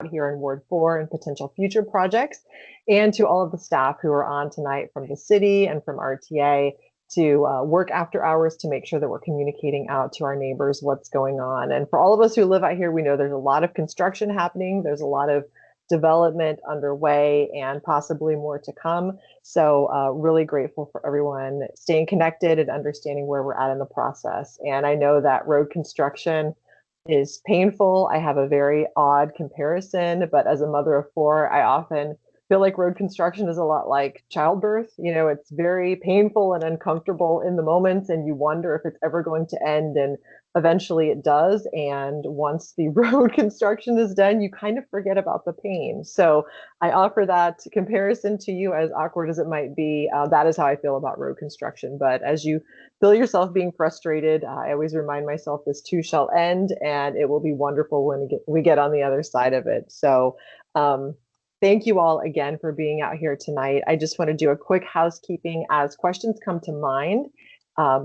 here in Ward 4 and potential future projects, and to all of the staff who are on tonight from the city and from RTA to work after hours to make sure that we're communicating out to our neighbors what's going on. And for all of us who live out here, we know there's a lot of construction happening. There's a lot of development underway and possibly more to come. So really grateful for everyone staying connected and understanding where we're at in the process. And I know that road construction is painful. I have a very odd comparison, but as a mother of four, I often feel like road construction is a lot like childbirth. You know, it's very painful and uncomfortable in the moment, and you wonder if it's ever going to end. And eventually it does. And once the road construction is done, you kind of forget about the pain. So I offer that comparison to you, as awkward as it might be. That is how I feel about road construction. But as you feel yourself being frustrated, I always remind myself this too shall end, and it will be wonderful when we get on the other side of it. So thank you all again for being out here tonight. I just want to do a quick housekeeping as questions come to mind.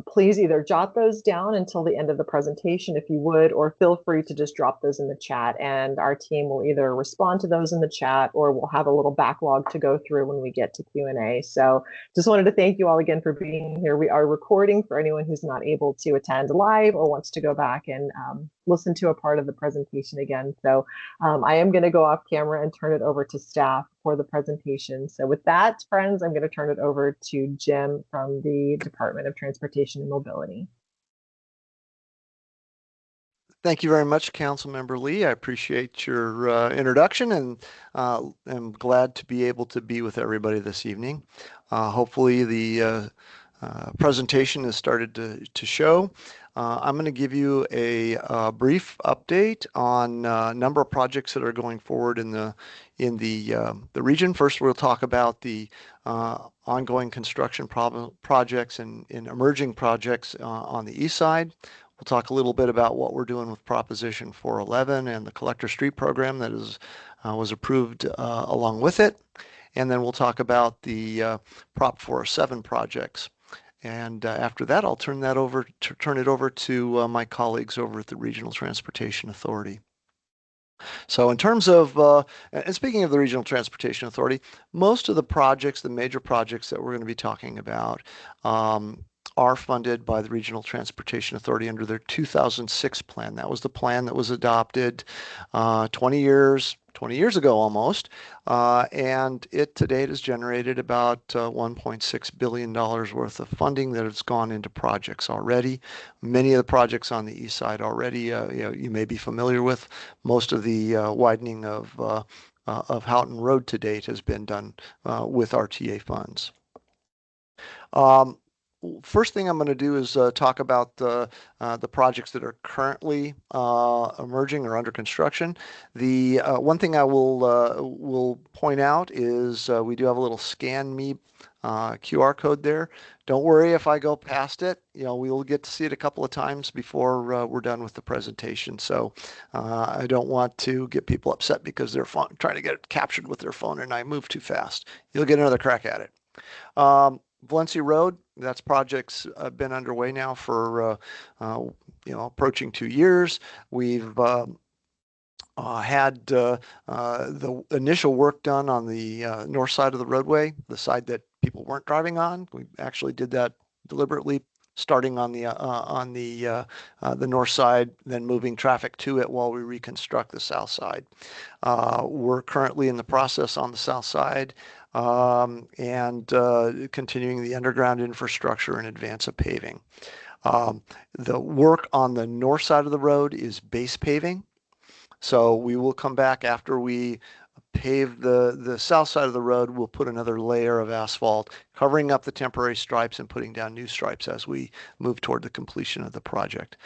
Please either jot those down until the end of the presentation if you would, or feel free to just drop those in the chat, and our team will either respond to those in the chat or we'll have a little backlog to go through when we get to Q&A. So just wanted to thank you all again for being here. We are recording for anyone who's not able to attend live or wants to go back and listen to a part of the presentation again. So I am going to go off camera and turn it over to staff for the presentation. So with that, friends, I'm going to turn it over to Jim from the Department of Transportation and Mobility. Thank you very much, Councilmember Lee. I appreciate your introduction, and I'm glad to be able to be with everybody this evening. Hopefully the presentation has started to show. I'm going to give you a brief update on a number of projects that are going forward in the region. First, we'll talk about the ongoing construction projects and emerging projects on the east side. We'll talk a little bit about what we're doing with Proposition 411 and the Collector Street program that was approved along with it. And then we'll talk about the Prop 407 projects. And after that, I'll turn it over to my colleagues over at the Regional Transportation Authority. So in terms of, and speaking of the Regional Transportation Authority, most of the projects, the major projects that we're going to be talking about, are funded by the Regional Transportation Authority under their 2006 plan. That was the plan that was adopted 20 years ago almost, and it to date has generated about $1.6 billion worth of funding that has gone into projects already. Many of the projects on the east side already, you may be familiar with. Most of the widening of Houghton Road to date has been done with RTA funds. First thing I'm going to do is talk about the projects that are currently emerging or under construction. The one thing I will point out is we do have a little Scan Me QR code there. Don't worry if I go past it. You know, we will get to see it a couple of times before we're done with the presentation. So I don't want to get people upset because they're trying to get it captured with their phone and I move too fast. You'll get another crack at it. Valencia Road, that's project's been underway now for approaching 2 years. We've had the initial work done on the north side of the roadway, the side that people weren't driving on. We actually did that deliberately, starting on the north side, then moving traffic to it while we reconstruct the south side. We're currently in the process on the south side and continuing the underground infrastructure in advance of paving. The work on the north side of the road is base paving. So we will come back after we pave the south side of the road. We'll put another layer of asphalt, covering up the temporary stripes and putting down new stripes as we move toward the completion of the project.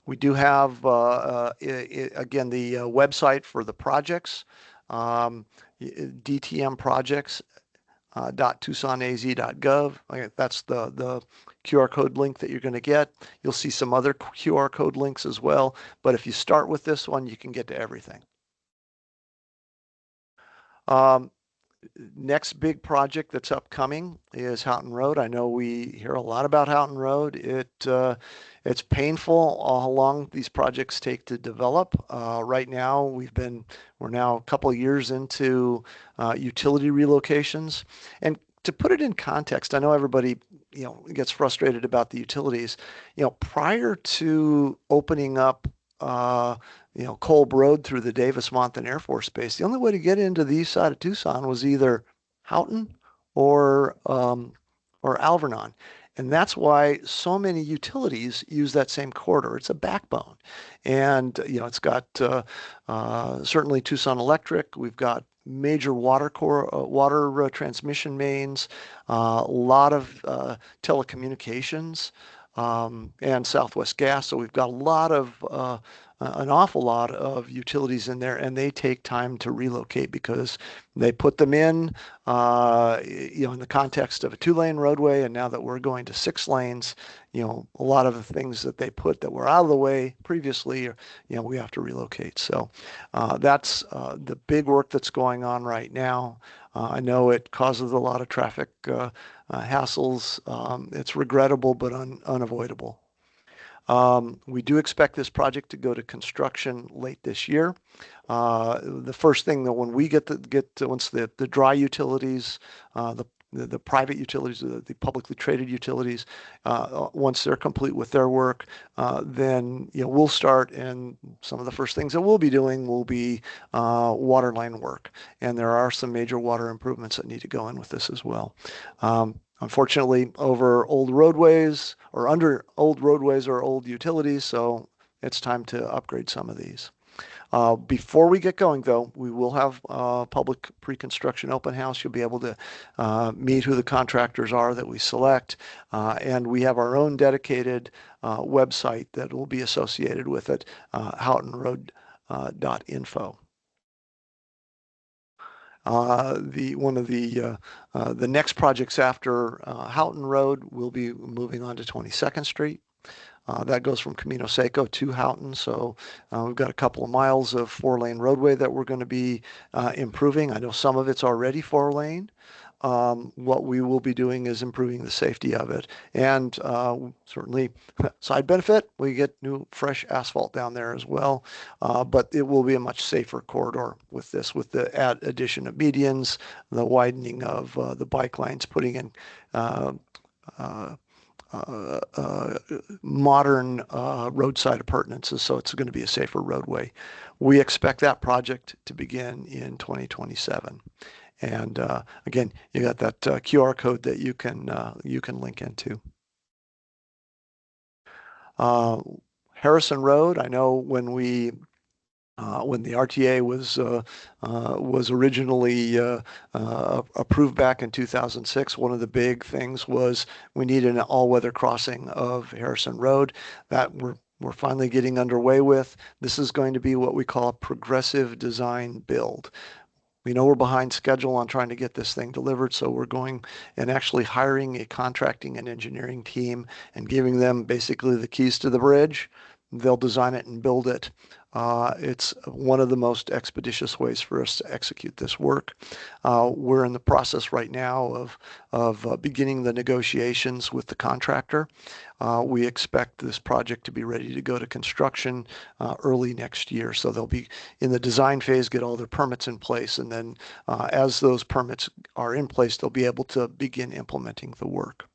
We do have, again, the website for the projects. dtmprojects.tucsonaz.gov. That's the QR code link that you're going to get. You'll see some other QR code links as well, but if you start with this one, you can get to everything. next big project that's upcoming is Houghton Road. I know we hear a lot about Houghton Road. It's painful how long these projects take to develop. Right now, we're now a couple of years into utility relocations. And to put it in context, I know everybody, gets frustrated about the utilities. Prior to opening up uh, Kolb Road through the Davis-Monthan Air Force Base, the only way to get into the east side of Tucson was either Houghton or Alvernon. And that's why so many utilities use that same corridor. It's a backbone. And, it's got certainly Tucson Electric. We've got major water transmission mains, a lot of telecommunications, and Southwest Gas. So we've got an awful lot of utilities in there, and they take time to relocate because they put them in the context of a 2-lane roadway. And now that we're going to 6 lanes, a lot of the things that they put that were out of the way previously, we have to relocate. So that's the big work that's going on right now. I know it causes a lot of traffic hassles. It's regrettable, but unavoidable. We do expect this project to go to construction late this year. The first thing that when we once the dry utilities, the private utilities, the publicly traded utilities, once they're complete with their work, then we'll start, and some of the first things that we'll be doing will be water line work, and there are some major water improvements that need to go in with this as well. Unfortunately, over old roadways or under old roadways or old utilities, so it's time to upgrade some of these. Before we get going, though, we will have public pre-construction open house. You'll be able to meet who the contractors are that we select, and we have our own dedicated website that will be associated with it, houghtonroad.info. One of the next projects after Houghton Road will be moving on to 22nd Street. That goes from Camino Seco to Houghton. So we've got a couple of miles of 4-lane roadway that we're going to be improving. I know some of it's already 4-lane. What we will be doing is improving the safety of it. And certainly, side benefit, we get new fresh asphalt down there as well. But it will be a much safer corridor with this, with the addition of medians, the widening of the bike lanes, putting in modern roadside appurtenances, so it's going to be a safer roadway. We expect that project to begin in 2027. And again, you got that QR code that you can link into. Harrison Road, I know when the RTA was originally approved back in 2006, one of the big things was we needed an all-weather crossing of Harrison Road. That we're finally getting underway with. This is going to be what we call a progressive design build. We know we're behind schedule on trying to get this thing delivered, so we're going and actually hiring a contracting and engineering team and giving them basically the keys to the bridge. They'll design it and build it. It's one of the most expeditious ways for us to execute this work. We're in the process right now of beginning the negotiations with the contractor. We expect this project to be ready to go to construction early next year. So they'll be in the design phase, get all their permits in place, and then as those permits are in place, they'll be able to begin implementing the work.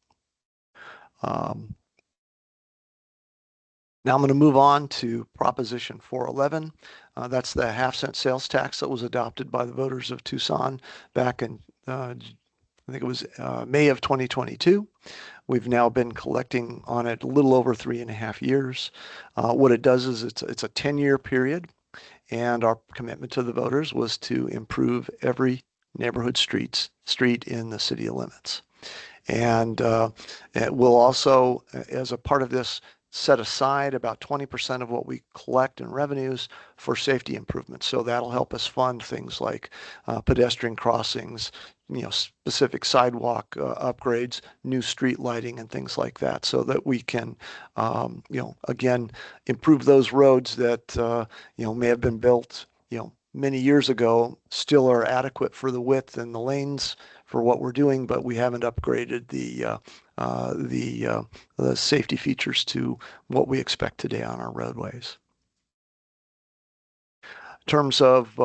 Now I'm going to move on to Proposition 411. That's the half-cent sales tax that was adopted by the voters of Tucson back in, I think it was May of 2022. We've now been collecting on it a little over 3.5 years. What it does is it's a 10-year period, and our commitment to the voters was to improve every neighborhood street in the city limits. And it will also, as a part of this, set aside about 20% of what we collect in revenues for safety improvements. So that'll help us fund things like pedestrian crossings, specific sidewalk upgrades, new street lighting, and things like that, so that we can, again, improve those roads that, may have been built, many years ago still are adequate for the width and the lanes for what we're doing, but we haven't upgraded uh, the, uh, the safety features to what we expect today on our roadways. In terms of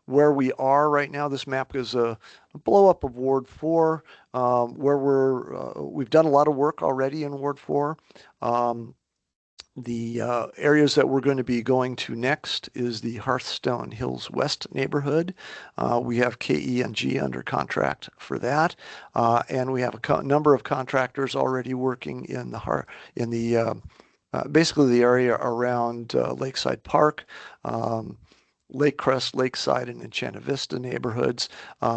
where we are right now, this map is a blow up of Ward 4, where we've done a lot of work already in Ward 4. The areas that we're going to be going to next is the Hearthstone Hills West neighborhood. We have KE&G under contract for that, and we have a number of contractors already working in the basically the area around Lakeside Park. Lake Crest, Lakeside, and Enchanted Vista neighborhoods.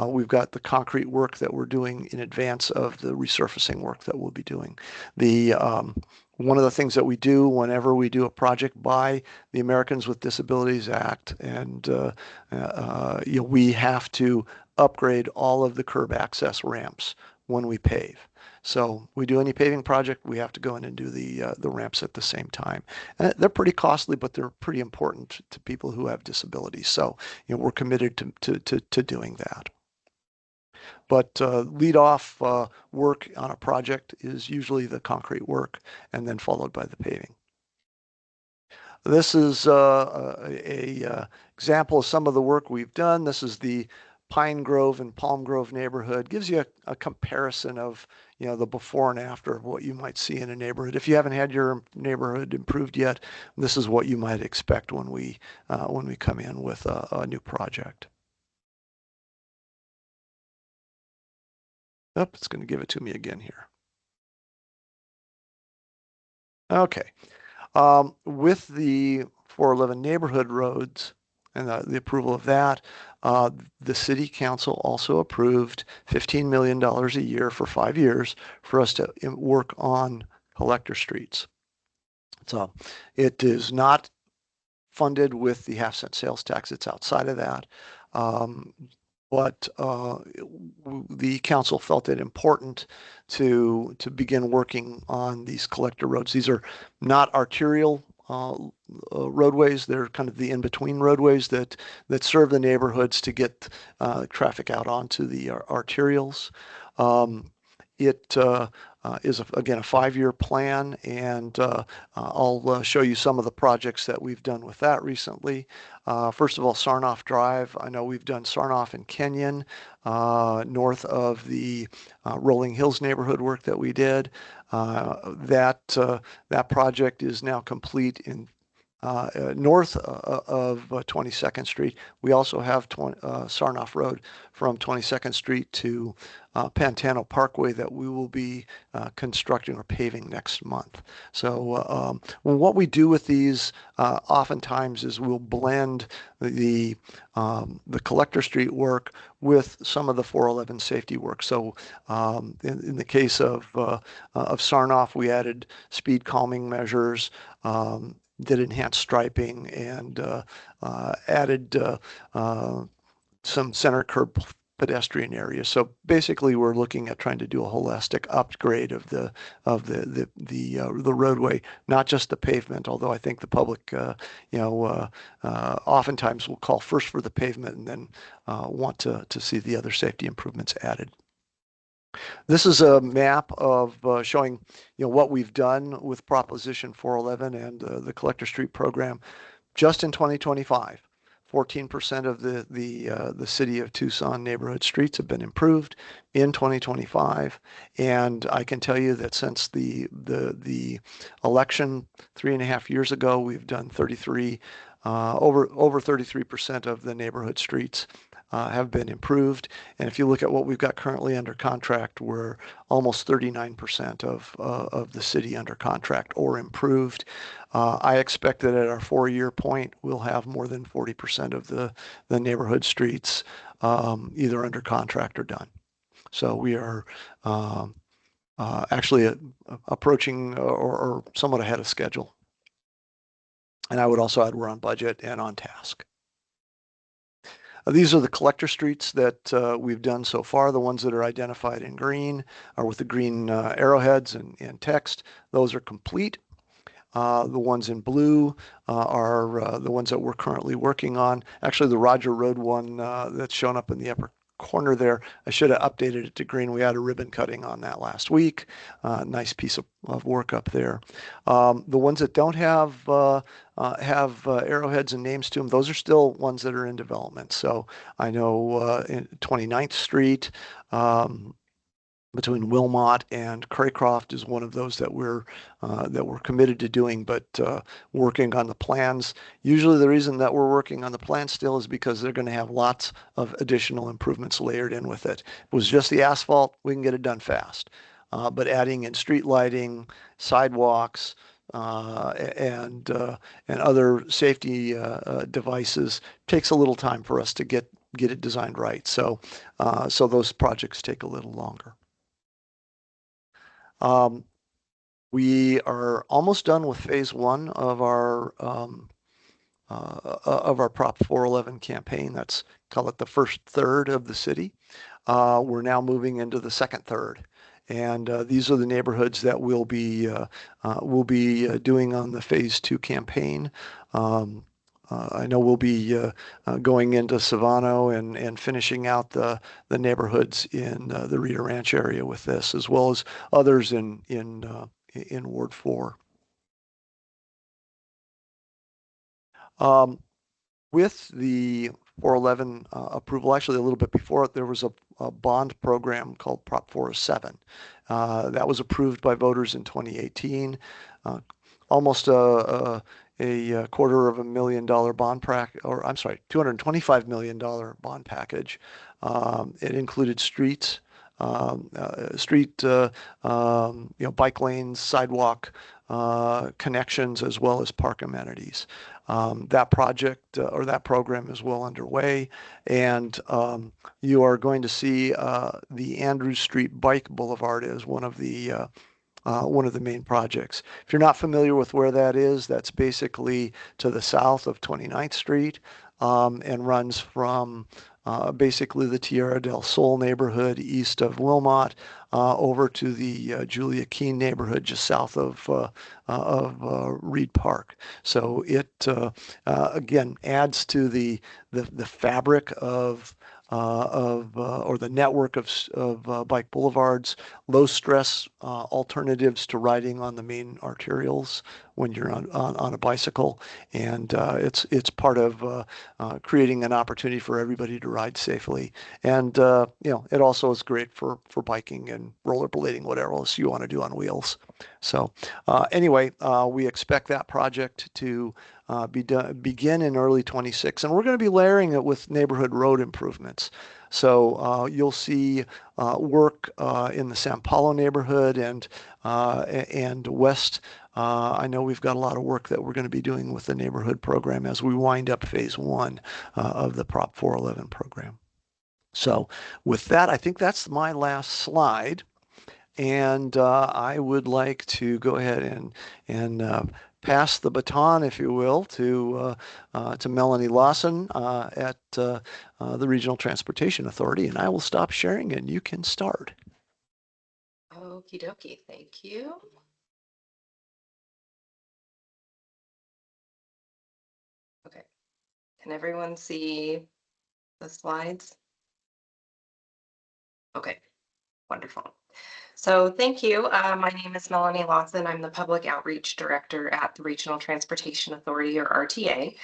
We've got the concrete work that we're doing in advance of the resurfacing work that we'll be doing. One of the things that we do whenever we do a project by the Americans with Disabilities Act, and we have to upgrade all of the curb access ramps when we pave. So we do any paving project, we have to go in and do the ramps at the same time. And they're pretty costly, but they're pretty important to people who have disabilities. So we're committed to doing that. But lead off work on a project is usually the concrete work, and then followed by the paving. This is a example of some of the work we've done. This is the Pine Grove and Palm Grove neighborhood. Gives you a comparison of the before and after of what you might see in a neighborhood. If you haven't had your neighborhood improved yet, this is what you might expect when we come in with a new project. Oh, it's going to give it to me again here. Okay. With the 411 neighborhood roads and the approval of that, the city council also approved $15 million a year for 5 years for us to work on collector streets. So it is not funded with the half-cent sales tax. It's outside of that. But the council felt it important to begin working on these collector roads. These are not arterial roadways. They're kind of the in-between roadways that serve the neighborhoods to get traffic out onto the arterials. It is, again, a 5-year plan, and I'll show you some of the projects that we've done with that recently. First of all, Sarnoff Drive. I know we've done Sarnoff and Kenyon, north of the Rolling Hills neighborhood work that we did. That project is now complete in north of 22nd Street. We also have Sarnoff Road from 22nd Street to Pantano Parkway that we will be constructing or paving next month. So what we do with these oftentimes is we'll blend the collector street work with some of the 411 safety work. So in the case of Sarnoff, we added speed calming measures, did enhanced striping, and added some center curb pedestrian areas. So basically, we're looking at trying to do a holistic upgrade of the roadway, not just the pavement. Although I think the public, oftentimes will call first for the pavement and then want to see the other safety improvements added. This is a map of showing what we've done with Proposition 411 and the Collector Street program just in 2025. 14% of the city of Tucson neighborhood streets have been improved in 2025, and I can tell you that since the election 3.5 years ago, we've done 33 over 33% of the neighborhood streets have been improved. And if you look at what we've got currently under contract, we're almost 39% of the city under contract or improved. I expect that at our 4-year point, we'll have more than 40% of the neighborhood streets either under contract or done. So we are actually approaching or somewhat ahead of schedule. And I would also add we're on budget and on task. These are the collector streets that we've done so far. The ones that are identified in green are with the green arrowheads and text. Those are complete. The ones in blue are the ones that we're currently working on. Actually, the Roger Road one that's shown up in the upper corner there, I should have updated it to green. We had a ribbon cutting on that last week. Nice piece of work up there. The ones that don't have arrowheads and names to them, those are still ones that are in development. So I know in 29th Street, between Wilmot and Craycroft is one of those that we're committed to doing, but working on the plans. Usually, the reason that we're working on the plans still is because they're going to have lots of additional improvements layered in with it. If it was just the asphalt, we can get it done fast. But adding in street lighting, sidewalks, and other safety devices takes a little time for us to get it designed right. So those projects take a little longer. Um, we are almost done with phase one of our Prop 411 campaign. That's, call it, the first third of the city. We're now moving into the second third. And these are the neighborhoods that we'll be doing on the phase two campaign. I know we'll be going into Savano and finishing out the neighborhoods in the Rita Ranch area with this, as well as others in Ward 4. With the 411 approval, actually a little bit before it, there was a bond program called Prop 407. That was approved by voters in 2018. Almost a $250,000 bond or I'm sorry, $225 million bond package. It included streets, bike lanes, sidewalk connections, as well as park amenities. That project or that program is well underway, and you are going to see the Andrews Street Bike Boulevard as one of the main projects. If you're not familiar with where that is, that's basically to the south of 29th Street and runs from basically the Tierra del Sol neighborhood east of Wilmot over to the Julia Keene neighborhood just south of Reed Park. So it again adds to the fabric or the network of bike boulevards, low stress alternatives to riding on the main arterials when you're on a bicycle, and it's part of creating an opportunity for everybody to ride safely. And it also is great for biking and rollerblading, whatever else you want to do on wheels. So anyway, we expect that project to begin in early 26, and we're going to be layering it with neighborhood road improvements. So you'll see work in the San Paulo neighborhood and west. I know we've got a lot of work that we're going to be doing with the neighborhood program as we wind up phase one of the Prop 411 program. So with that, I think that's my last slide. And I would like to go ahead and pass the baton, if you will, to Melanie Lawson at the Regional Transportation Authority, and I will stop sharing and you can start. Okie dokie, thank you. Okay, can everyone see the slides? Okay, wonderful. So thank you. My name is Melanie Lawson. I'm the Public Outreach Director at the Regional Transportation Authority, or RTA.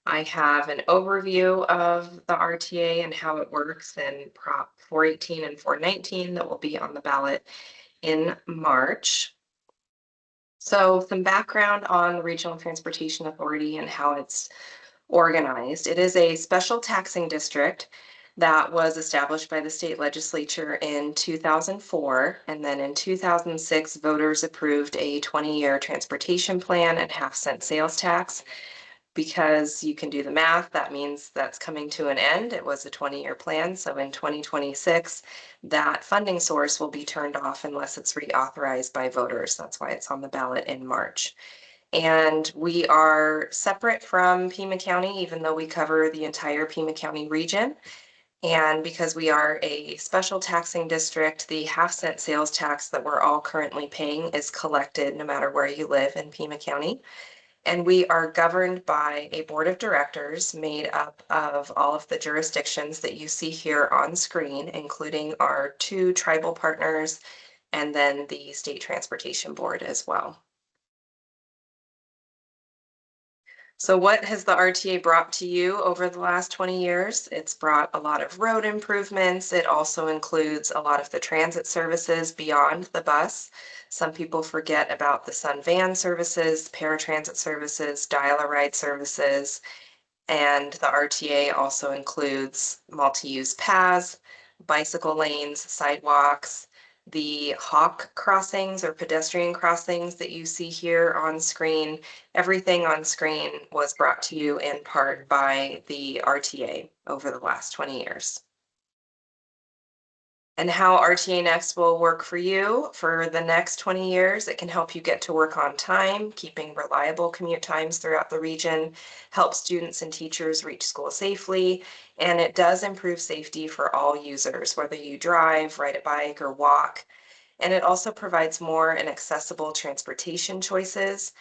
I have an overview of the RTA and how it works in Prop 418 and 419 that will be on the ballot in March. So some background on the Regional Transportation Authority and how it's organized. It is a special taxing district that was established by the state legislature in 2004, and then in 2006 voters approved a 20-year transportation plan and half-cent sales tax. Because you can do the math, that means that's coming to an end. It was a 20-year plan, so in 2026 that funding source will be turned off unless it's reauthorized by voters. That's why it's on the ballot in March. And we are separate from Pima County, even though we cover the entire Pima County region. And because we are a special taxing district, the half-cent sales tax that we're all currently paying is collected no matter where you live in Pima County. And we are governed by a board of directors made up of all of the jurisdictions that you see here on screen, including our 2 tribal partners and then the state transportation board as well. So what has the RTA brought to you over the last 20 years? It's brought a lot of road improvements. It also includes a lot of the transit services beyond the bus. Some people forget about the Sun Van services, paratransit services, dial-a-ride services, and the RTA also includes multi-use paths, bicycle lanes, sidewalks, the hawk crossings or pedestrian crossings that you see here on screen. Everything on screen was brought to you in part by the RTA over the last 20 years. And how RTA Next will work for you for the next 20 years. It can help you get to work on time, keeping reliable commute times throughout the region, help students and teachers reach school safely, and it does improve safety for all users, whether you drive, ride a bike, or walk. And it also provides more and accessible transportation choices.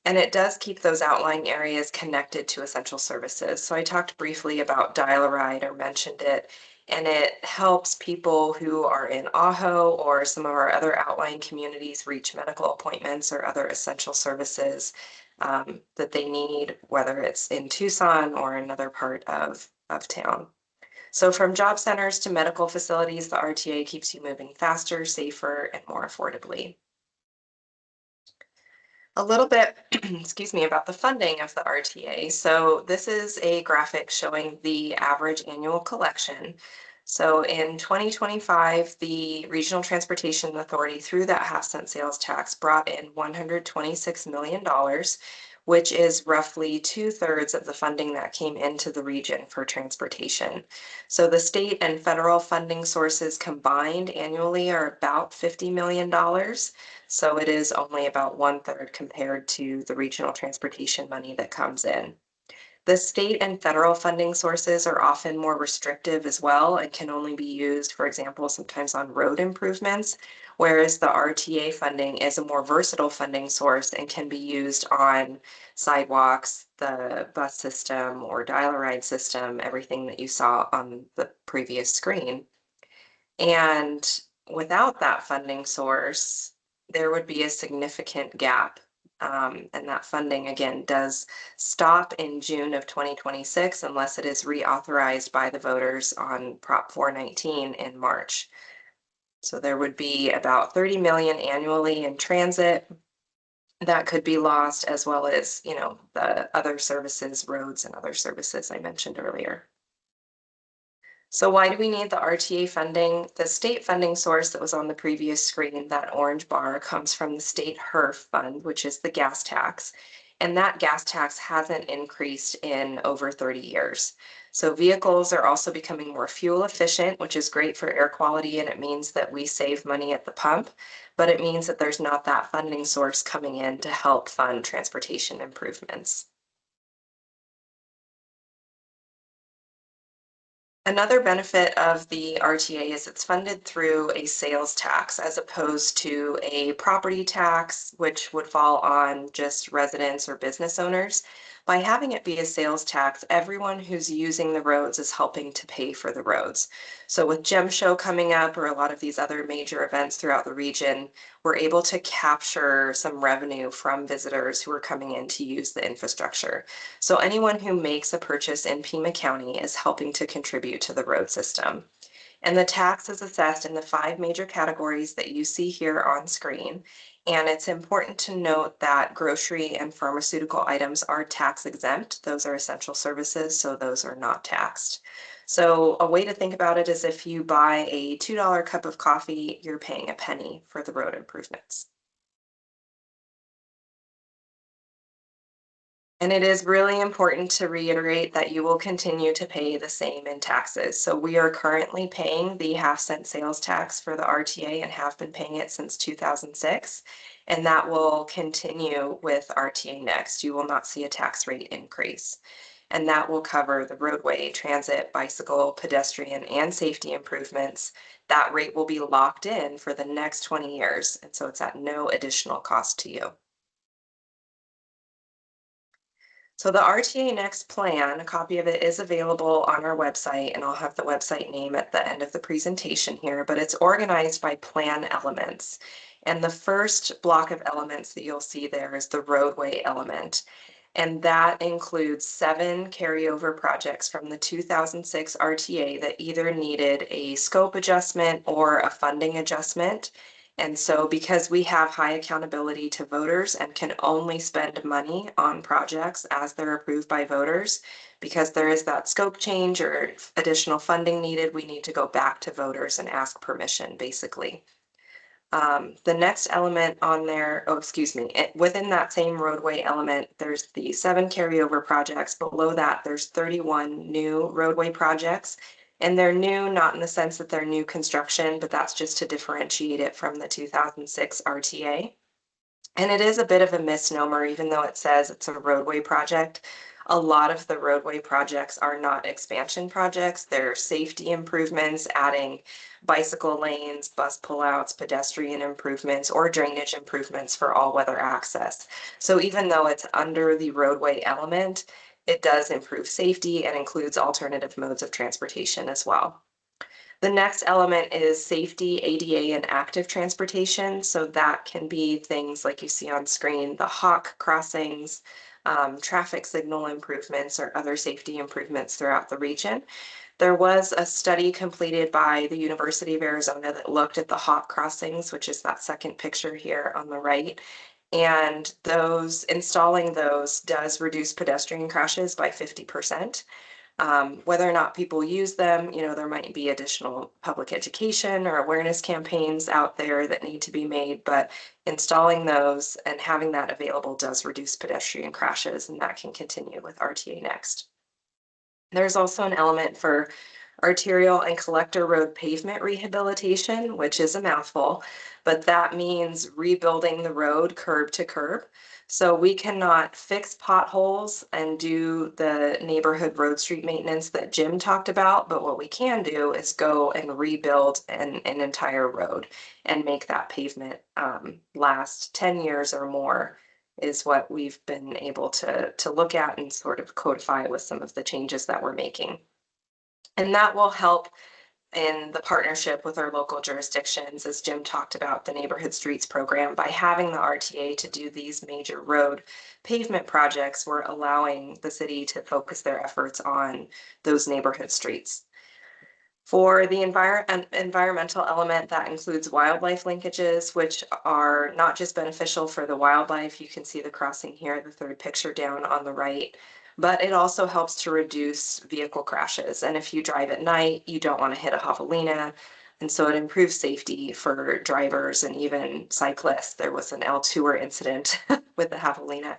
And it does keep those outlying areas connected to essential services. So I talked briefly about Dial-a-Ride or mentioned it, and it helps people who are in Ajo or some of our other outlying communities reach medical appointments or other essential services that they need, whether it's in Tucson or another part of town. So from job centers to medical facilities, the RTA keeps you moving faster, safer, and more affordably. A little bit, excuse me, about the funding of the RTA. So this is a graphic showing the average annual collection. So in 2025, the Regional Transportation Authority, through that half-cent sales tax, brought in $126 million, which is roughly 2/3 of the funding that came into the region for transportation. So the state and federal funding sources combined annually are about $50 million. So it is only about 1/3 compared to the regional transportation money that comes in. The state and federal funding sources are often more restrictive as well and can only be used, for example, sometimes on road improvements, whereas the RTA funding is a more versatile funding source and can be used on sidewalks, the bus system or dial-a-ride system, everything that you saw on the previous screen. And without that funding source, there would be a significant gap. And that funding, again, does stop in June of 2026 unless it is reauthorized by the voters on Prop 419 in March. So there would be about 30 million annually in transit that could be lost, as well as, the other services, roads and other services I mentioned earlier. So why do we need the RTA funding? The state funding source that was on the previous screen, that orange bar, comes from the state HERF fund, which is the gas tax. And that gas tax hasn't increased in over 30 years. So vehicles are also becoming more fuel efficient, which is great for air quality, and it means that we save money at the pump, but it means that there's not that funding source coming in to help fund transportation improvements. Another benefit of the RTA is it's funded through a sales tax as opposed to a property tax, which would fall on just residents or business owners. By having it be a sales tax, everyone who's using the roads is helping to pay for the roads. So with Gem Show coming up or a lot of these other major events throughout the region, we're able to capture some revenue from visitors who are coming in to use the infrastructure. So anyone who makes a purchase in Pima County is helping to contribute to the road system. And the tax is assessed in the 5 major categories that you see here on screen. And it's important to note that grocery and pharmaceutical items are tax exempt. Those are essential services, so those are not taxed. So a way to think about it is if you buy a $2 cup of coffee, you're paying a penny for the road improvements. And it is really important to reiterate that you will continue to pay the same in taxes. So we are currently paying the half-cent sales tax for the RTA and have been paying it since 2006. And that will continue with RTA Next. You will not see a tax rate increase. and that will cover the roadway, transit, bicycle, pedestrian, and safety improvements. That rate will be locked in for the next 20 years, and so it's at no additional cost to you. So the RTA Next plan, a copy of it is available on our website, and I'll have the website name at the end of the presentation here, but it's organized by plan elements. And the first block of elements that you'll see there is the roadway element. And that includes 7 carryover projects from the 2006 RTA that either needed a scope adjustment or a funding adjustment. And so because we have high accountability to voters and can only spend money on projects as they're approved by voters, because there is that scope change or additional funding needed, we need to go back to voters and ask permission, basically. The next element on there, oh, excuse me, within that same roadway element, there's the 7 carryover projects. Below that, there's 31 new roadway projects. And they're new, not in the sense that they're new construction, but that's just to differentiate it from the 2006 RTA. And it is a bit of a misnomer, even though it says it's a roadway project. A lot of the roadway projects are not expansion projects. They're safety improvements, adding bicycle lanes, bus pullouts, pedestrian improvements, or drainage improvements for all-weather access. So even though it's under the roadway element, it does improve safety and includes alternative modes of transportation as well. The next element is safety, ADA, and active transportation. So that can be things like you see on screen, the hawk crossings, traffic signal improvements, or other safety improvements throughout the region. There was a study completed by the University of Arizona that looked at the hawk crossings, which is that second picture here on the right. And installing those does reduce pedestrian crashes by 50%. Whether or not people use them, there might be additional public education or awareness campaigns out there that need to be made, but installing those and having that available does reduce pedestrian crashes, and that can continue with RTA Next. There's also an element for arterial and collector road pavement rehabilitation, which is a mouthful, but that means rebuilding the road curb to curb. So we cannot fix potholes and do the neighborhood road street maintenance that Jim talked about, but what we can do is go and rebuild an entire road and make that pavement last 10 years or more is what we've been able to look at and sort of codify with some of the changes that we're making. And that will help in the partnership with our local jurisdictions, as Jim talked about the Neighborhood Streets program. By having the RTA to do these major road pavement projects, we're allowing the city to focus their efforts on those neighborhood streets. For the environmental element, that includes wildlife linkages, which are not just beneficial for the wildlife. You can see the crossing here, the third picture down on the right, but it also helps to reduce vehicle crashes. And if you drive at night, you don't want to hit a javelina. And so it improves safety for drivers and even cyclists. There was an L-tour incident with the javelina.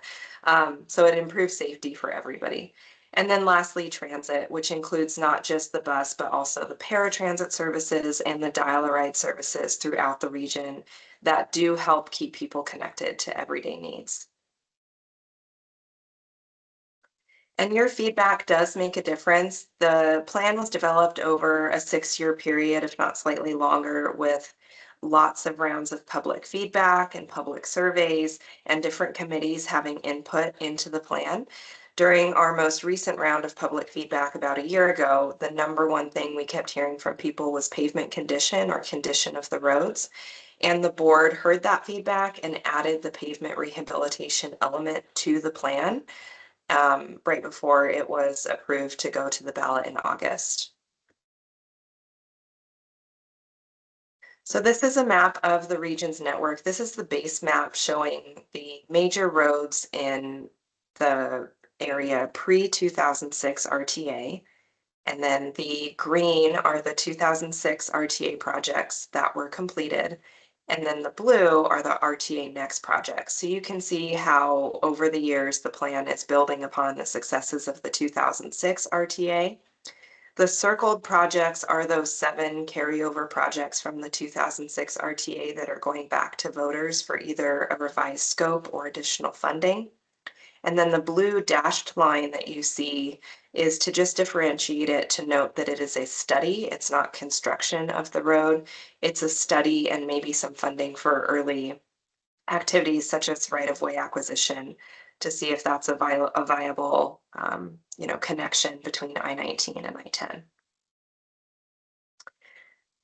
So it improves safety for everybody. And then lastly, transit, which includes not just the bus, but also the paratransit services and the dial-a-ride services throughout the region that do help keep people connected to everyday needs. And your feedback does make a difference. The plan was developed over a 6-year period, if not slightly longer, with lots of rounds of public feedback and public surveys and different committees having input into the plan. During our most recent round of public feedback about a year ago, the #1 thing we kept hearing from people was pavement condition or condition of the roads. And the board heard that feedback and added the pavement rehabilitation element to the plan right before it was approved to go to the ballot in August. So this is a map of the region's network. This is the base map showing the major roads in the area pre-2006 RTA. And then the green are the 2006 RTA projects that were completed. And then the blue are the RTA Next projects. So you can see how over the years the plan is building upon the successes of the 2006 RTA. The circled projects are those 7 carryover projects from the 2006 RTA that are going back to voters for either a revised scope or additional funding. And then the blue dashed line that you see is to just differentiate it, to note that it is a study. It's not construction of the road. It's a study and maybe some funding for early activities such as right-of-way acquisition to see if that's a viable connection between I-19 and I-10.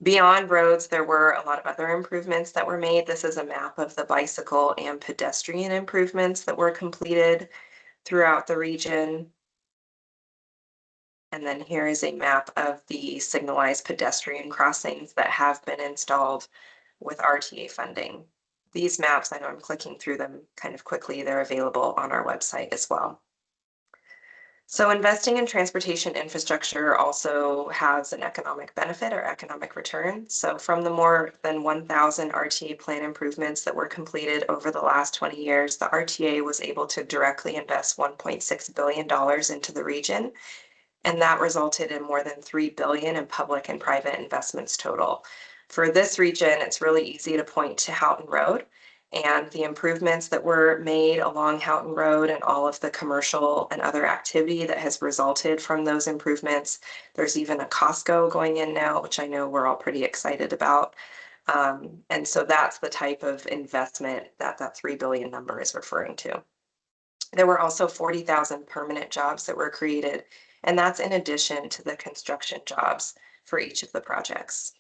Beyond roads, there were a lot of other improvements that were made. This is a map of the bicycle and pedestrian improvements that were completed throughout the region. And then here is a map of the signalized pedestrian crossings that have been installed with RTA funding. These maps, I know I'm clicking through them kind of quickly, they're available on our website as well. So investing in transportation infrastructure also has an economic benefit or economic return. So from the more than 1,000 RTA plan improvements that were completed over the last 20 years, the RTA was able to directly invest $1.6 billion into the region. And that resulted in more than $3 billion in public and private investments total. For this region, it's really easy to point to Houghton Road and the improvements that were made along Houghton Road and all of the commercial and other activity that has resulted from those improvements. There's even a Costco going in now, which I know we're all pretty excited about. And so that's the type of investment that that 3 billion number is referring to. There were also 40,000 permanent jobs that were created, and that's in addition to the construction jobs for each of the projects.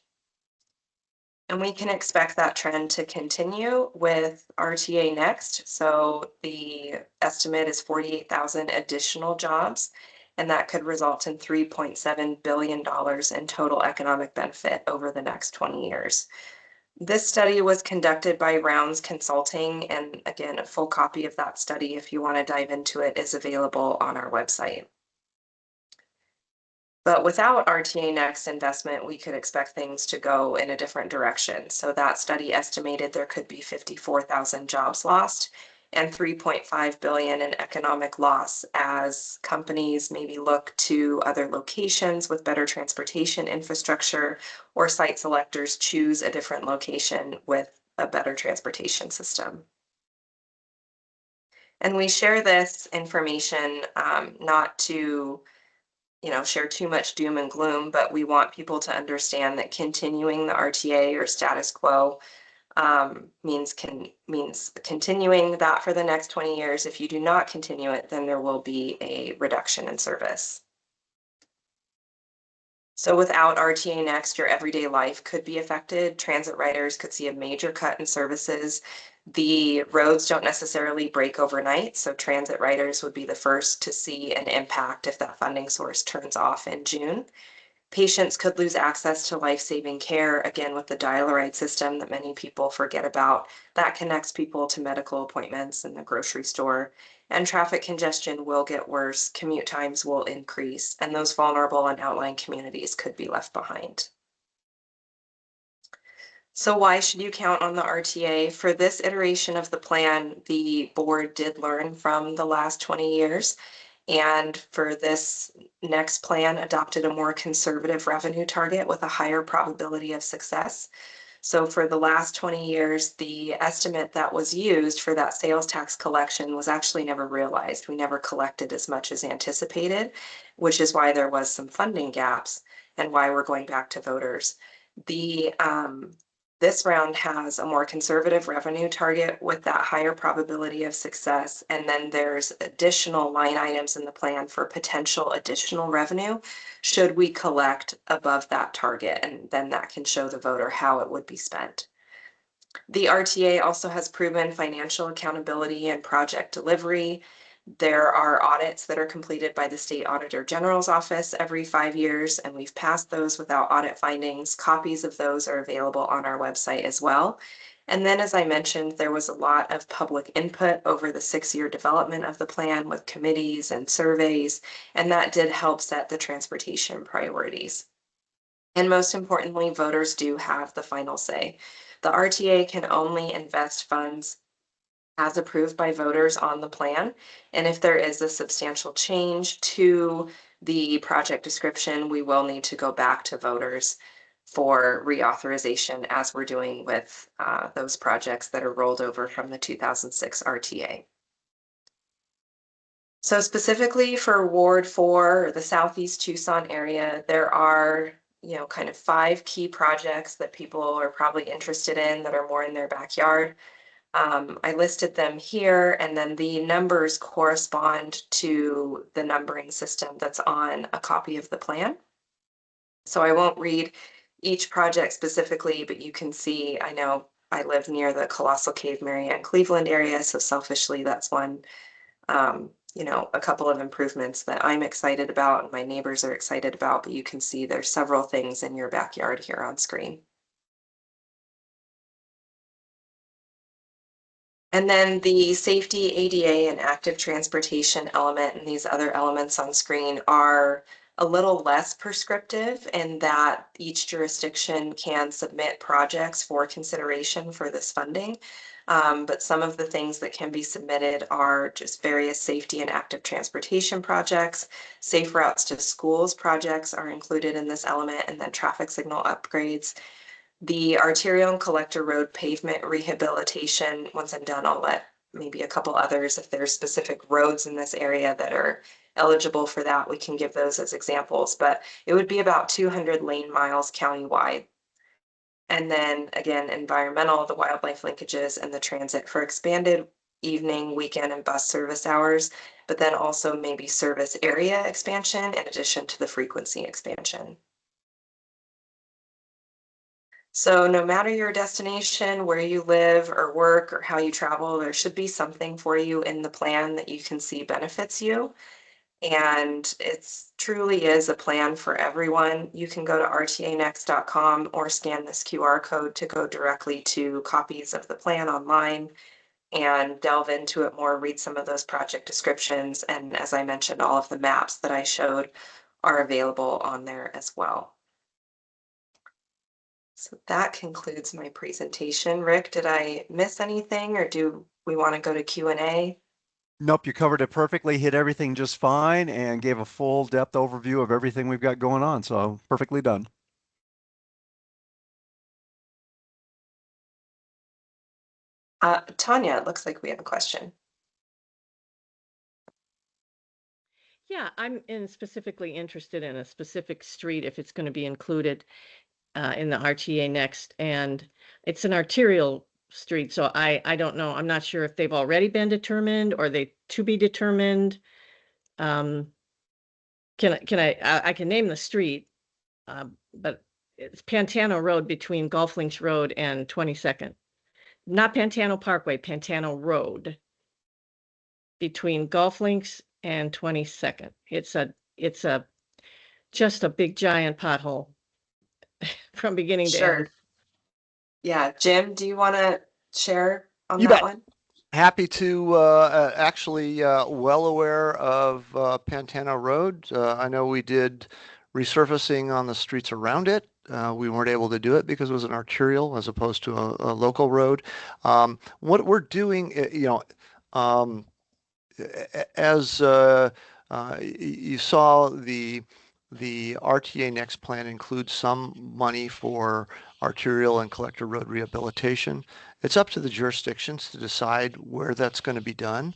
And we can expect that trend to continue with RTA Next. So the estimate is 48,000 additional jobs, and that could result in $3.7 billion in total economic benefit over the next 20 years. This study was conducted by Rounds Consulting, and again, a full copy of that study, if you want to dive into it, is available on our website. But without RTA Next investment, we could expect things to go in a different direction. So that study estimated there could be 54,000 jobs lost and 3.5 billion in economic loss as companies maybe look to other locations with better transportation infrastructure, or site selectors choose a different location with a better transportation system. And we share this information not to share too much doom and gloom, but we want people to understand that continuing the RTA or status quo means continuing that for the next 20 years. If you do not continue it, then there will be a reduction in service. So without RTA Next, your everyday life could be affected. Transit riders could see a major cut in services. The roads don't necessarily break overnight, so transit riders would be the first to see an impact if that funding source turns off in June. Patients could lose access to life-saving care, again, with the dial-a-ride system that many people forget about. That connects people to medical appointments in the grocery store. And traffic congestion will get worse, commute times will increase, and those vulnerable and outlying communities could be left behind. So why should you count on the RTA? For this iteration of the plan, the board did learn from the last 20 years. And for this next plan, adopted a more conservative revenue target with a higher probability of success. So for the last 20 years, the estimate that was used for that sales tax collection was actually never realized. We never collected as much as anticipated, which is why there was some funding gaps and why we're going back to voters. This round has a more conservative revenue target with that higher probability of success. And then there's additional line items in the plan for potential additional revenue should we collect above that target. And then that can show the voter how it would be spent. The RTA also has proven financial accountability and project delivery. There are audits that are completed by the State Auditor General's Office every 5 years, and we've passed those without audit findings. Copies of those are available on our website as well. And then, as I mentioned, there was a lot of public input over the 6-year development of the plan with committees and surveys, and that did help set the transportation priorities. And most importantly, voters do have the final say. The RTA can only invest funds as approved by voters on the plan. And if there is a substantial change to the project description, we will need to go back to voters for reauthorization, as we're doing with those projects that are rolled over from the 2006 RTA. So specifically for Ward 4, or the Southeast Tucson area, there are, kind of 5 key projects that people are probably interested in that are more in their backyard. I listed them here, and then the numbers correspond to the numbering system that's on a copy of the plan. So I won't read each project specifically, but you can see, I know I live near the Colossal Cave Marianne Cleveland area, so selfishly that's one, a couple of improvements that I'm excited about and my neighbors are excited about, but you can see there's several things in your backyard here on screen. And then the safety, ADA, and active transportation element and these other elements on screen are a little less prescriptive in that each jurisdiction can submit projects for consideration for this funding. But some of the things that can be submitted are just various safety and active transportation projects. Safe routes to schools projects are included in this element, and then traffic signal upgrades. The arterial and collector road pavement rehabilitation, once I'm done, I'll let maybe a couple others, if there's specific roads in this area that are eligible for that, we can give those as examples, but it would be about 200 lane miles countywide. And then again, environmental, the wildlife linkages, and the transit for expanded evening, weekend, and bus service hours, but then also maybe service area expansion in addition to the frequency expansion. So no matter your destination, where you live or work or how you travel, there should be something for you in the plan that you can see benefits you. And it's truly is a plan for everyone. You can go to rtanext.com or scan this QR code to go directly to copies of the plan online and delve into it more, read some of those project descriptions. And as I mentioned, all of the maps that I showed are available on there as well. So that concludes my presentation. Rick, did I miss anything or do we want to go to Q&A? Nope, you covered it perfectly, hit everything just fine, and gave a full depth overview of everything we've got going on. So perfectly done. Tanya, it looks like we have a question. Yeah, I'm specifically interested in a specific street if it's going to be included in the RTA next, and it's an arterial street, so I don't know. I'm not sure if they've already been determined or they to be determined. Can I can name the street, but it's Pantano Road between Golf Links Road and 22nd. Not Pantano Parkway, Pantano Road between Golf Links and 22nd. It's just a big giant pothole from beginning to end. Yeah, Jim, do you want to share on You that bet. one? Happy to, actually, well aware of Pantano Road. I know we did resurfacing on the streets around it. We weren't able to do it because it was an arterial as opposed to a local road. What we're doing, as you saw, the RTA Next plan includes some money for arterial and collector road rehabilitation. It's up to the jurisdictions to decide where that's going to be done.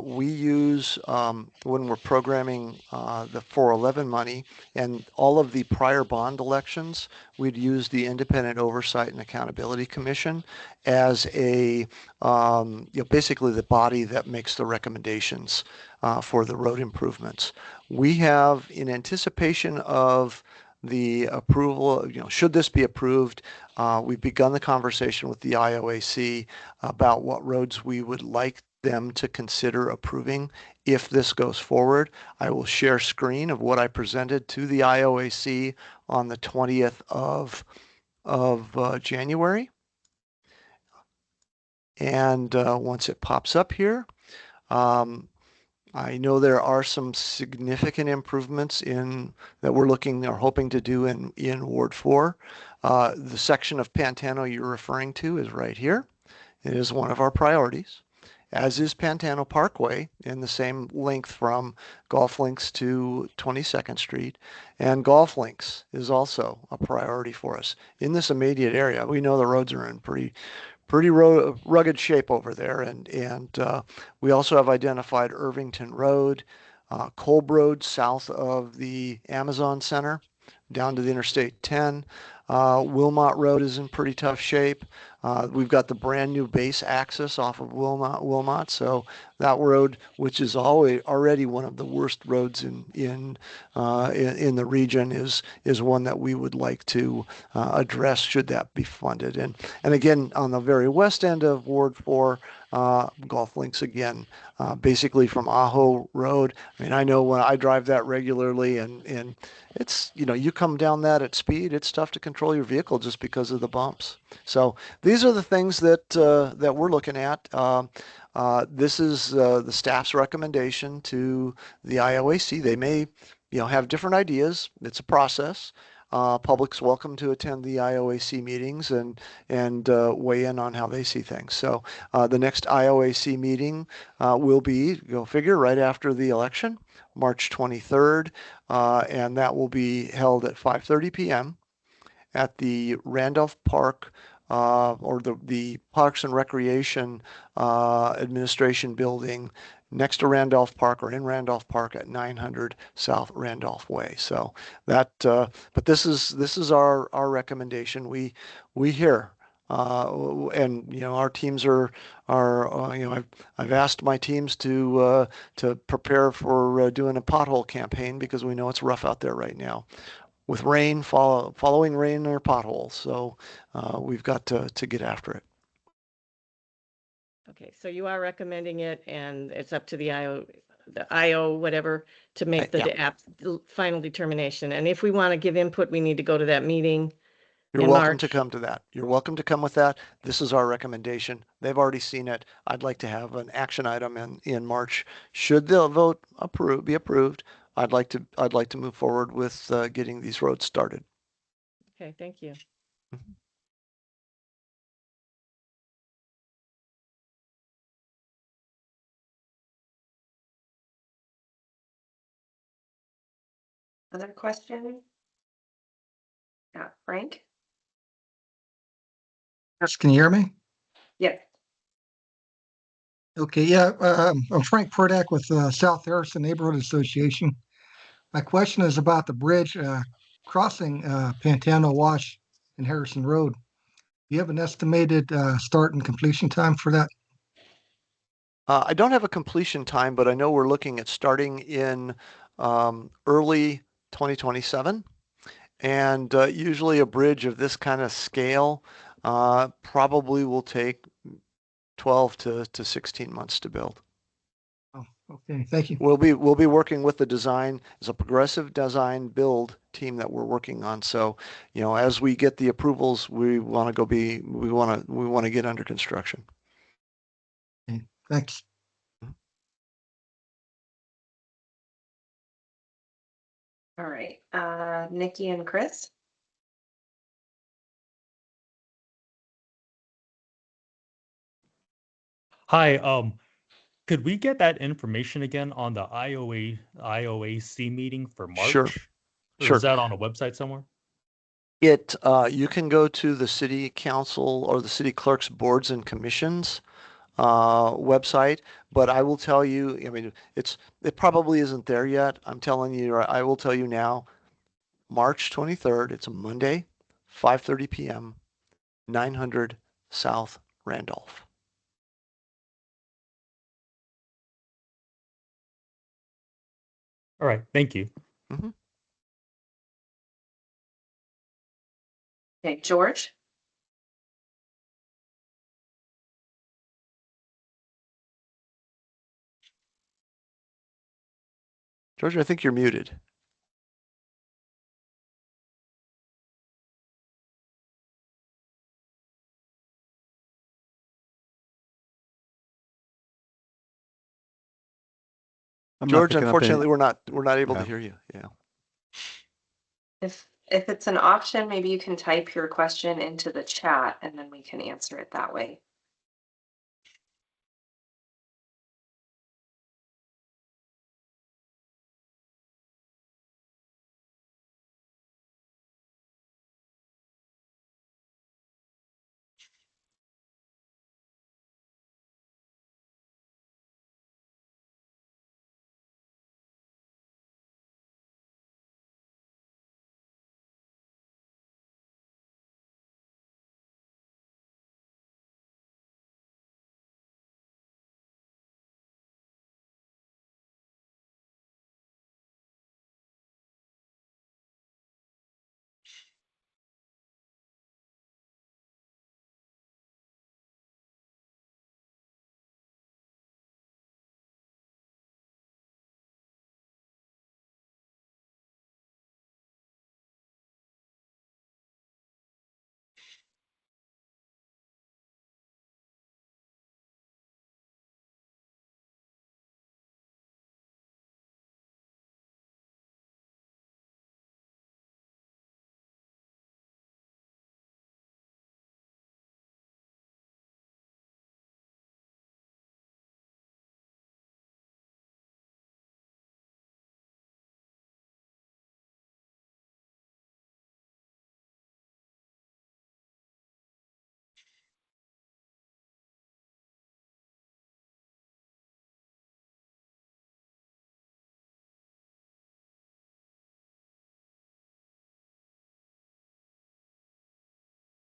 We use, when we're programming the 411 money and all of the prior bond elections, we'd use the Independent Oversight and Accountability Commission as basically the body that makes the recommendations for the road improvements. We have, in anticipation of the approval, should this be approved, we've begun the conversation with the IOAC about what roads we would like them to consider approving if this goes forward. I will share screen of what I presented to the IOAC on the 20th of January. And once it pops up here, I know there are some significant improvements that we're looking or hoping to do in Ward 4. The section of Pantano you're referring to is right here. It is one of our priorities, as is Pantano Parkway in the same length from Golf Links to 22nd Street. And Golf Links is also a priority for us in this immediate area. We know the roads are in pretty rugged shape over there. And we also have identified Irvington Road, Kolb Road south of the Amazon Center down to the Interstate 10. Wilmot Road is in pretty tough shape. We've got the brand new base access off of Wilmot, so that road, which is already one of the worst roads in the region, is one that we would like to address should that be funded. And again, on the very west end of Ward 4, golf links again, basically from Ajo Road. I mean, I know when I drive that regularly, and it's, you come down that at speed, it's tough to control your vehicle just because of the bumps. So these are the things that we're looking at. This is the staff's recommendation to the IOAC. They may, have different ideas. It's a process. Public's welcome to attend the IOAC meetings and weigh in on how they see things. So the next IOAC meeting will be, go figure, right after the election, March 23rd, and that will be held at 5:30 p.m. at the Randolph Park or the Parks and Recreation Administration building next to Randolph Park or in Randolph Park at 900 South Randolph Way. So that, but this is our recommendation. We hear. And our teams are I've asked my teams to prepare for doing a pothole campaign because we know it's rough out there right now with rain, following rain or potholes. So we've got to get after it. Okay, so you are recommending it, and it's up to the IO whatever to make the final determination. And if we want to give input, we need to go to that meeting. You're welcome to come to that. You're welcome to come with that. This is our recommendation. They've already seen it. I'd like to have an action item in March. Should the vote be approved, I'd like to move forward with getting these roads started. Okay, thank you. Mm-hmm. Other questions? Yeah, Frank? Yes, can you hear me? Yes. Okay, yeah, I'm Frank Purdak with South Harrison Neighborhood Association. My question is about the bridge crossing Pantano Wash and Harrison Road. Do you have an estimated start and completion time for that? I don't have a completion time, but I know we're looking at starting in early 2027. And usually a bridge of this kind of scale probably will take 12 to 16 months to build. Oh, okay, thank you. We'll be working with the design. It's a progressive design build team that we're working on. So, as we get the approvals, we want to get under construction. Okay, thanks. All right. Nikki and Chris? Hi, could we get that information again on the IOAC meeting for Sure, March? Or sure. is that on a website somewhere? You can go to the city council or the city clerk's boards and commissions website, but I will tell you, I mean, it probably isn't there yet. I'm telling you, I will tell you now, March 23rd, it's a Monday, 5:30 p.m., 900 South Randolph. All right, thank you. Mm-hmm. Okay, George? George, I think you're muted. George, unfortunately, we're not able to hear you. Yeah. If it's an option, maybe you can type your question into the chat and then we can answer it that way.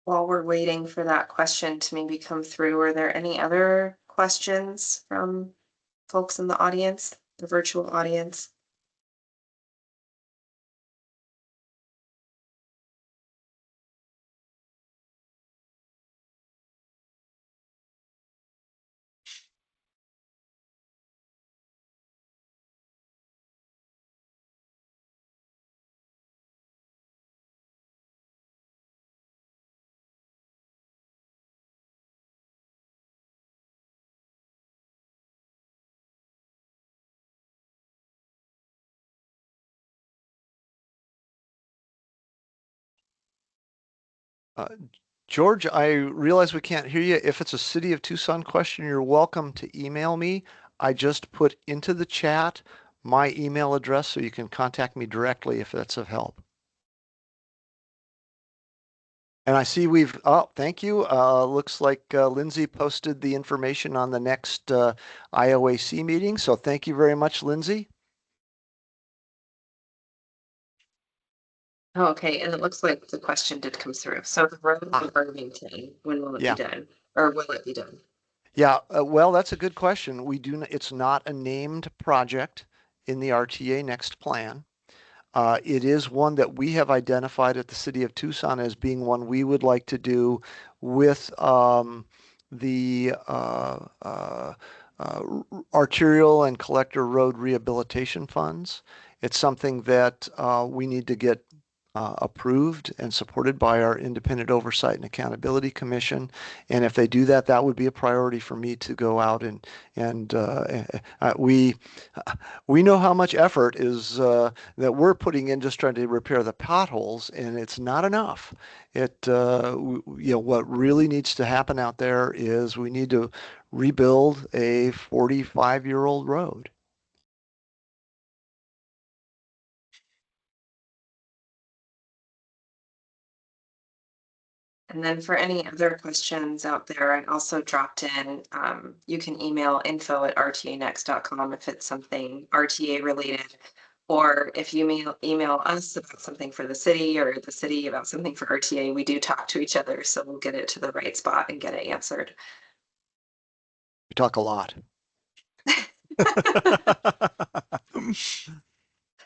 While we're waiting for that question to maybe come through, are there any other questions from folks in the audience, the virtual audience? George, I realize we can't hear you. If it's a City of Tucson question, you're welcome to email me. I just put into the chat my email address so you can contact me directly if that's of help. And I see thank you. Looks like Lindsay posted the information on the next IOAC meeting. So thank you very much, Lindsay. Oh, okay, and it looks like the question did come through. So the road in Irvington, when will it Yeah. be done? Or will it be done? Yeah, well, that's a good question. It's not a named project in the RTA next plan. It is one that we have identified at the City of Tucson as being one we would like to do with the arterial and collector road rehabilitation funds. It's something that we need to get approved and supported by our Independent Oversight and Accountability Commission. And if they do that, that would be a priority for me to go out and we know how much effort is that we're putting in just trying to repair the potholes, and it's not enough. What really needs to happen out there is we need to rebuild a 45-year-old road. And then for any other questions out there, I also dropped in, you can email info@rtanext.com if it's something RTA related, or if you email us about something for the city or the city about something for RTA, we do talk to each other, so we'll get it to the right spot and get it answered. We talk a lot.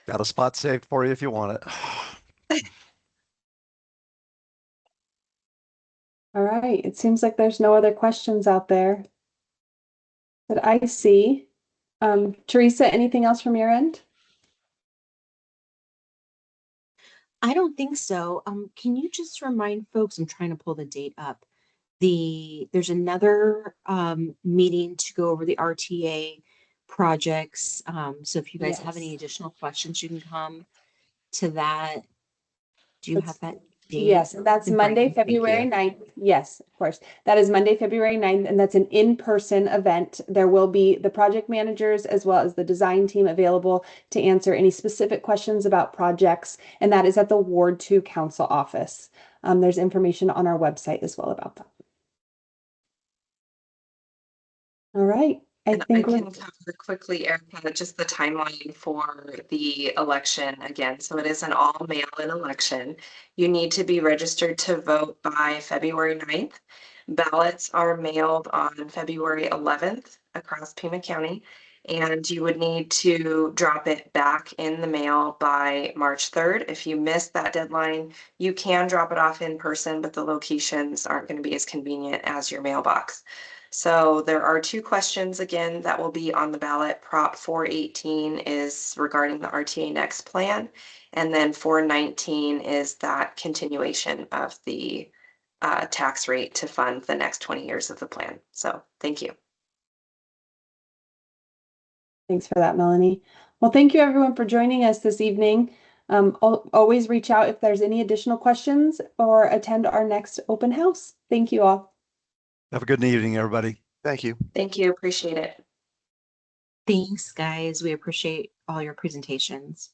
Got a spot saved for you if you want it. All right, it seems like there's no other questions out there that I see. Teresa, anything else from your end? I don't think so. Can you just remind folks, I'm trying to pull the date up. There's another meeting to go over the RTA projects. So if you guys have any Yes. additional questions, you can come to that. Do you That's- have that date? Yes, that's in Monday, writing? Thank February you. 9th. Yes, of course. That is Monday, February 9th, and that's an in-person event. There will be the project managers as well as the design team available to answer any specific questions about projects, and that is at the Ward 2 Council office. There's information on our website as well about that. All right. I And I think can cover quickly, Erica, just the timeline for the election again. So it is an all mail-in election. You need to be registered to vote by February 9th. Ballots are mailed on February 11th across Pima County. And you would need to drop it back in the mail by March 3rd. If you miss that deadline, you can drop it off in person, but the locations aren't going to be as convenient as your mailbox. So there are two questions again that will be on the ballot. Prop 418 is regarding the RTA Next plan. And then 419 is that continuation of the tax rate to fund the next 20 years of the plan. So thank you. Thanks for that, Melanie. Well, thank you everyone for joining us this evening. Always reach out if there's any additional questions or attend our next open house. Thank you all. Have a good evening, everybody. Thank you. Thank you. Appreciate it. Thanks, guys. We appreciate all your presentations.